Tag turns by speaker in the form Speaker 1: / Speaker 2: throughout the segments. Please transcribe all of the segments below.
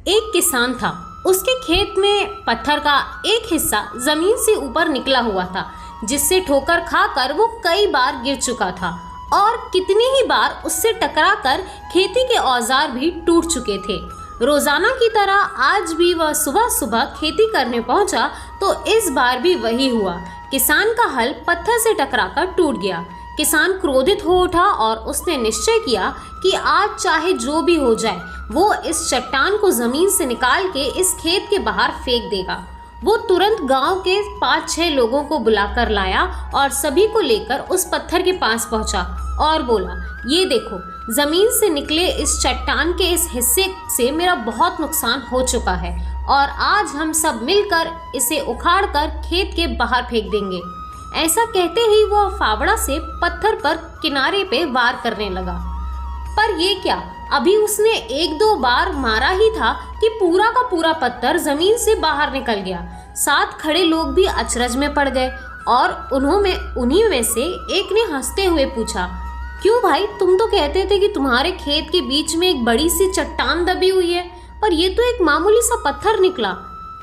Speaker 1: एक किसान था। उसके खेत में पत्थर का एक हिस्सा जमीन से ऊपर निकला हुआ था, जिससे ठोकर खाकर वो कई बार गिर चुका था और कितनी ही बार उससे टकराकर खेती के औजार भी टूट चुके थे। रोजाना की तरह आज भी वह सुबह सुबह खेती करने पहुंचा तो इस बार भी वही हुआ। किसान का हल पत्थर से टकराकर टूट गया। किसान क्रोधित हो उठा और उसने निश्चय किया कि आज चाहे जो भी हो जाए वो इस चट्टान को जमीन से निकाल के इस खेत के बाहर फेंक देगा। वो तुरंत गांव के 5-6 लोगों को बुलाकर लाया और सभी को लेकर उस पत्थर के पास पहुंचा और बोला, ये देखो, जमीन से निकले इस चट्टान के इस हिस्से से मेरा बहुत नुकसान हो चुका है और आज हम सब मिलकर इसे उखाड़कर खेत के बाहर फेंक देंगे। ऐसा कहते ही वह फावड़ा से पत्थर पर किनारे पे वार करने लगा। पर ये क्या, अभी उसने 1-2 बार मारा ही था कि पूरा का पूरा पत्थर जमीन से बाहर निकल गया। साथ खड़े लोग भी अचरज में पड़ गए और उन्हीं में से एक ने हंसते हुए पूछा, क्यों भाई, तुम तो कहते थे कि तुम्हारे खेत के बीच में एक बड़ी सी चट्टान दबी हुई है, पर ये तो एक मामूली सा पत्थर निकला।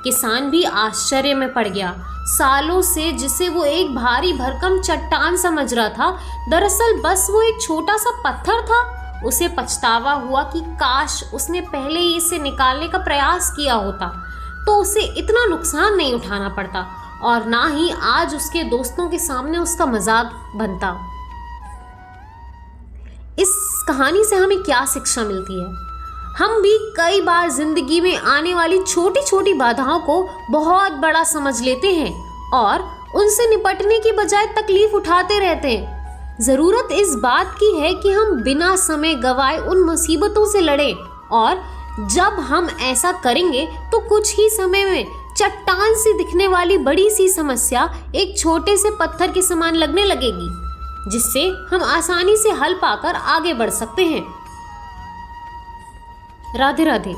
Speaker 1: किसान भी आश्चर्य में पड़ गया। सालों से जिसे वो एक भारी भरकम चट्टान समझ रहा था, दरअसल बस वो एक छोटा सा पत्थर था। उसे पछतावा हुआ कि काश उसने पहले ही इसे निकालने का प्रयास किया होता तो उसे इतना नुकसान नहीं उठाना पड़ता और ना ही आज उसके दोस्तों के सामने उसका मजाक बनता। इस कहानी से हमें क्या शिक्षा मिलती है? हम भी कई बार जिंदगी में आने वाली छोटी छोटी बाधाओं को बहुत बड़ा समझ लेते हैं और उनसे निपटने की बजाय तकलीफ उठाते रहते हैं। जरूरत इस बात की है कि हम बिना समय गवाए उन मुसीबतों से लड़ें और जब हम ऐसा करेंगे तो कुछ ही समय में चट्टान सी दिखने वाली बड़ी सी समस्या एक छोटे से पत्थर के समान लगने लगेगी, जिससे हम आसानी से हल पाकर आगे बढ़ सकते हैं। राधे राधे।